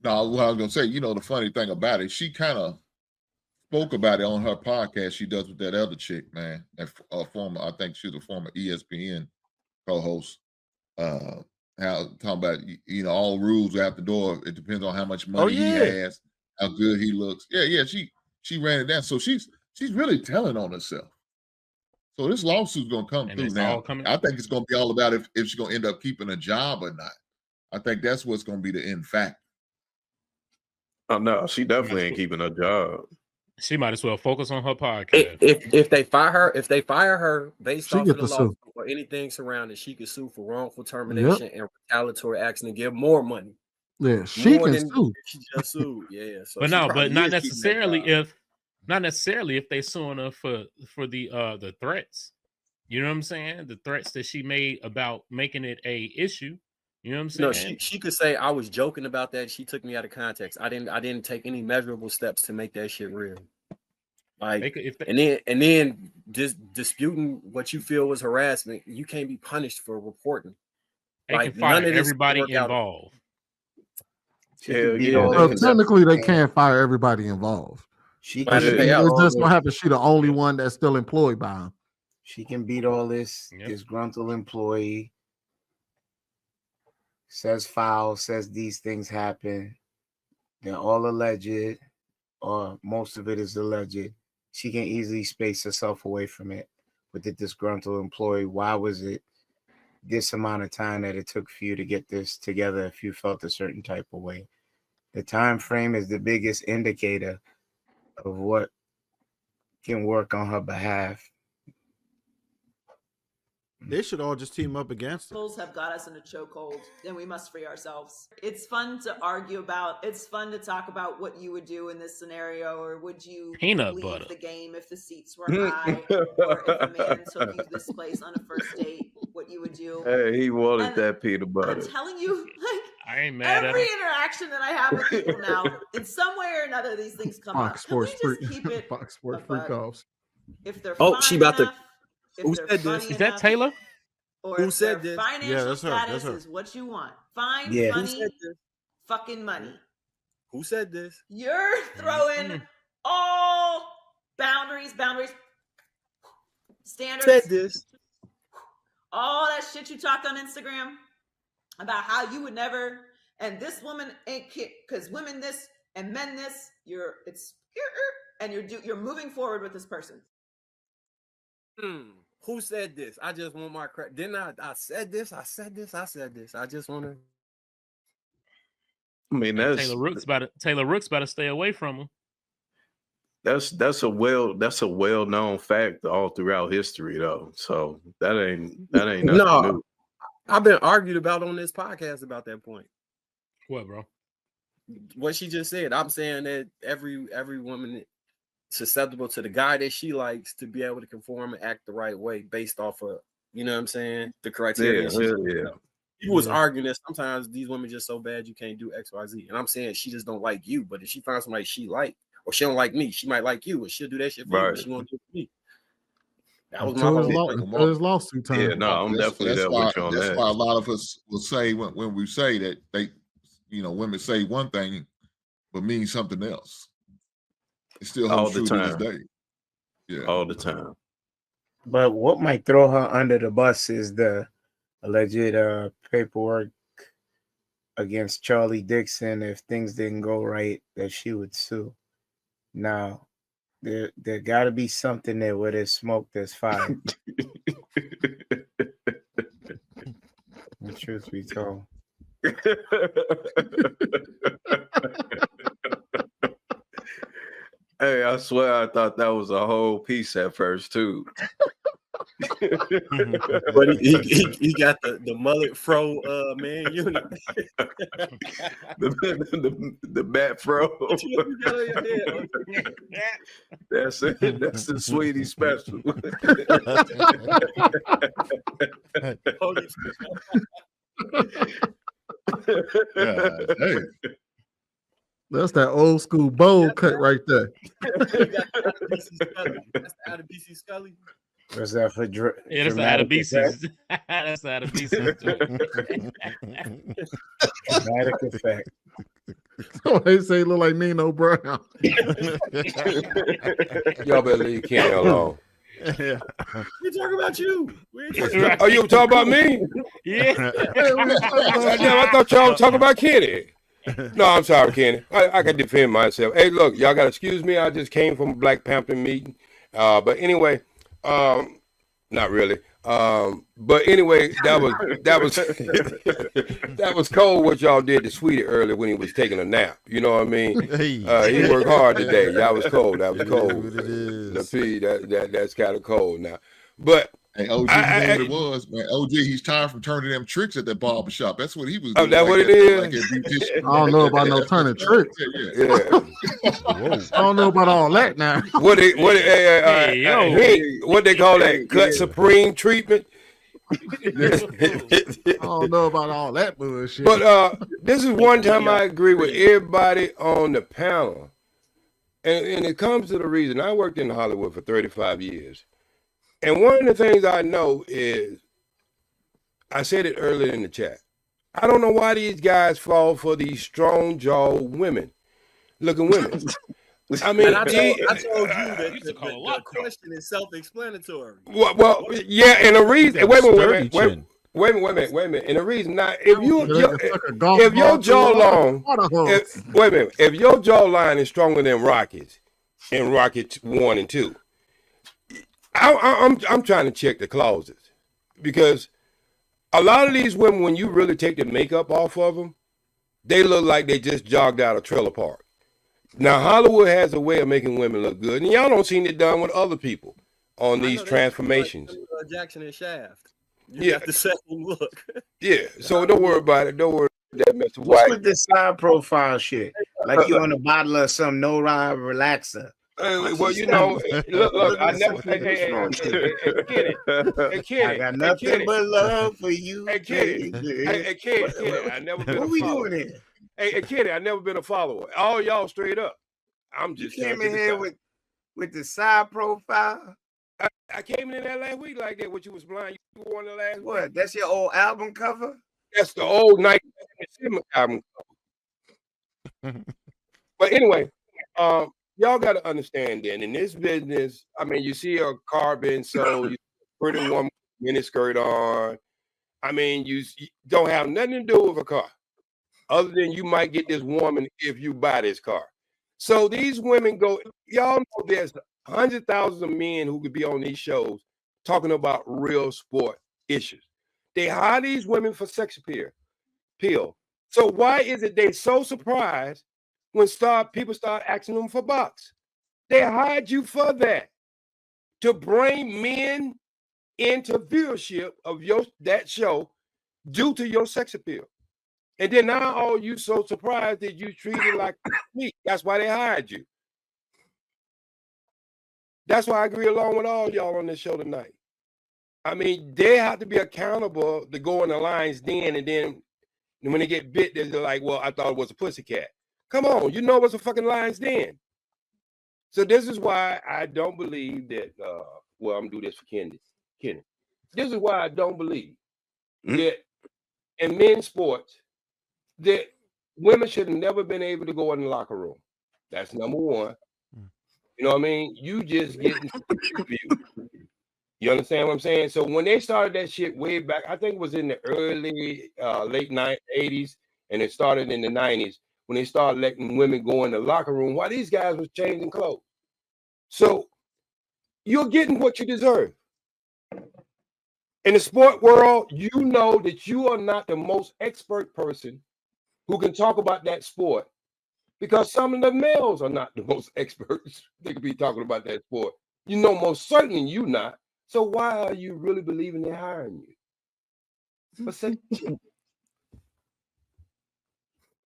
No, what I was gonna say, the funny thing about it, she kind of spoke about it on her podcast she does with that other chick, man. That former, I think she's a former ESPN co-host. How talking about all rules are out the door. It depends on how much money he has, how good he looks. Yeah. She ran it down. So she's really telling on herself. So this lawsuit's gonna come through now. I think it's gonna be all about if she's gonna end up keeping a job or not. I think that's what's gonna be the end factor. Oh no, she definitely ain't keeping a job. She might as well focus on her podcast. If they fire her based off of the lawsuit or anything surrounding, she could sue for wrongful termination and retaliatory action and give more money. Yeah, she can sue. She just sued. Yeah, so but not necessarily if they suing her for the threats. You know what I'm saying? The threats that she made about making it a issue. You know what I'm saying? No, she could say I was joking about that. She took me out of context. I didn't take any measurable steps to make that shit real. Like, and then just disputing what you feel was harassment, you can't be punished for reporting. They can fire everybody involved. Technically, they can't fire everybody involved. It's just gonna happen. She the only one that's still employed by him. She can beat all this disgruntled employee. Says foul, says these things happen. They're all alleged, or most of it is alleged. She can easily space herself away from it with the disgruntled employee. Why was it this amount of time that it took for you to get this together if you felt a certain type of way? The time frame is the biggest indicator of what can work on her behalf. They should all just team up against it. Have got us in a chokehold, and we must free ourselves. It's fun to argue about. It's fun to talk about what you would do in this scenario, or would you leave the game if the seats were high, or if a man took you this place on a first date, what you would do. Hey, he wanted that peanut butter. I'm telling you, like, I ain't mad every interaction that I have with people now, in some way or another, these things come up. Can we just keep it Fox Sports Freak-Offs. If they're she about enough, to. Who said this? Is that Taylor? Or who said this? Financial status is what you want. Fine, funny, fucking money. Who said this? You're throwing all boundaries, standards. Said this. All that shit you talked on Instagram about how you would never, and this woman ain't because women this and men this. You're moving forward with this person. Who said this? I just want my credit. Didn't I said this? I said this. I just want to. I mean, that's Taylor Rooks about to stay away from him. That's a well-known fact all throughout history, though. So that ain't nothing new. I've been argued about on this podcast about that point. What, bro? What she just said. I'm saying that every woman susceptible to the guy that she likes to be able to conform and act the right way based off of, you know what I'm saying, the criteria. People was arguing that sometimes these women just so bad you can't do X, Y, Z. And I'm saying she just don't like you, but if she finds somebody she like, or she don't like me, she might like you, and she'll do that shit for you, but she won't do it for me. That was my his lawsuit time. Yeah, no, I'm definitely there with you on that. That's why a lot of us will say when we say that they, women say one thing but mean something else. It still holds true to this day. Yeah, all the time. But what might throw her under the bus is the alleged paperwork against Charlie Dixon. If things didn't go right, that she would sue. Now, there got to be something there where there's smoke, there's fire. The truth be told. Hey, I swear I thought that was a whole piece at first too. But he got the mullet fro man unit. the bat fro. That's it. That's the sweetie special. Hey. That's that old school bowl cut right there. That's the out of BC Scully. What's that for? Yeah, that's out of BC. That's out of BC. Dramatic effect. They say look like Nino Brown. Y'all better leave Kenny alone. We talking about you. Oh, you talking about me? Yeah. I thought y'all were talking about Kenny. No, I'm sorry, Kenny. I can defend myself. Hey, look, y'all gotta excuse me. I just came from a Black Panther meeting. But anyway, not really. But anyway, that was that was cold what y'all did to Sweetie earlier when he was taking a nap. You know what I mean? He worked hard today. That was cold. That was cold. Lapeef, that's kind of cold now. But hey, OG, you know what it was, man. OG, he's tired from turning them tricks at that barber shop. That's what he was doing. Oh, that's what it is. I don't know about no turning tricks. Yeah. I don't know about all that now. What they call that? Cut supreme treatment. I don't know about all that bullshit. But this is one time I agree with everybody on the panel. And it comes to the reason I worked in Hollywood for 35 years. And one of the things I know is, I said it earlier in the chat, I don't know why these guys fall for these strong-jawed looking women. I mean, I told you that the question is self-explanatory. Well, yeah, and the reason. Wait a minute. And the reason now, if your jawline, if your jawline is stronger than Rocket's in Rocket 1 and 2, I'm trying to check the closets, because a lot of these women, when you really take the makeup off of them, they look like they just jogged out of trailer park. Now, Hollywood has a way of making women look good, and y'all don't see it done with other people on these transformations. Like Jackson and Shaft. You have the same look. Yeah, so don't worry about it. Don't worry about that, Mr. White. What's with this side profile shit? Like you on a bottle of some no-ride relaxer. Well, you know, look, I never. Hey, Kenny, I got nothing but love for you. Hey, Kenny, I never been. What we doing here? Hey, Kenny, I never been a follower. All y'all straight up. I'm just. You came in here with the side profile. I came in there last week like that. What you was blind? You wore the last. What? That's your old album cover? That's the old 1977 album cover. But anyway, y'all got to understand that in this business, I mean, you see a car being sold, you pretty woman miniskirt on. I mean, you don't have nothing to do with a car, other than you might get this woman if you buy this car. So these women go, y'all know there's 100,000 of men who could be on these shows talking about real sport issues. They hire these women for sex appeal. So why is it they so surprised when people start asking them for bucks? They hired you for that, to bring men into viewership of that show due to your sex appeal. And then now all you so surprised that you treated like me. That's why they hired you. That's why I agree along with all y'all on this show tonight. I mean, they have to be accountable to go in the lion's den, and then when they get bit, they're like, well, I thought it was a pussycat. Come on, you know it's a fucking lion's den. So this is why I don't believe that, well, I'm going to do this for Kenny. This is why I don't believe that in men's sports, that women should have never been able to go in the locker room. That's number one. You know what I mean? You just getting you understand what I'm saying? So when they started that shit way back, I think it was in the early, late 80s, and it started in the 90s, when they started letting women go in the locker room while these guys was changing clothes. So you're getting what you deserve. In the sport world, you know that you are not the most expert person who can talk about that sport, because some of the males are not the most experts. They could be talking about that sport. You know, most certainly you not. So why are you really believing they're hiring you?